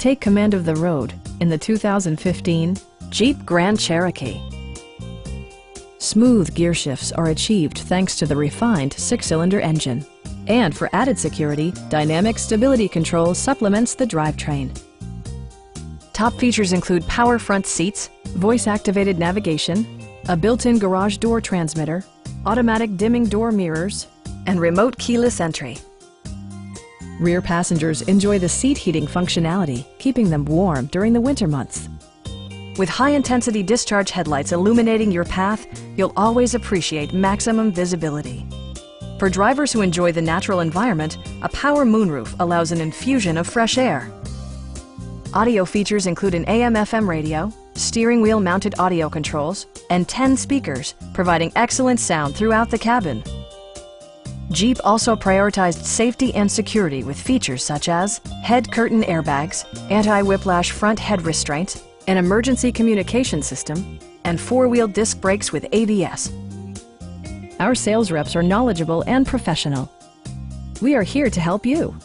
Take command of the road in the 2015 Jeep Grand Cherokee. Smooth gear shifts are achieved thanks to the refined six-cylinder engine. And for added security, dynamic stability control supplements the drivetrain. Top features include power front seats, voice-activated navigation, a built-in garage door transmitter, automatic dimming door mirrors, and remote keyless entry. Rear passengers enjoy the seat heating functionality, keeping them warm during the winter months. With high-intensity discharge headlights illuminating your path, you'll always appreciate maximum visibility. For drivers who enjoy the natural environment, a power moonroof allows an infusion of fresh air. Audio features include an AM/FM radio, steering wheel mounted audio controls, and 10 speakers, providing excellent sound throughout the cabin. Jeep also prioritized safety and security with features such as head curtain airbags, anti-whiplash front head restraints, an emergency communication system, and four-wheel disc brakes with ABS. Our sales reps are knowledgeable and professional. We are here to help you.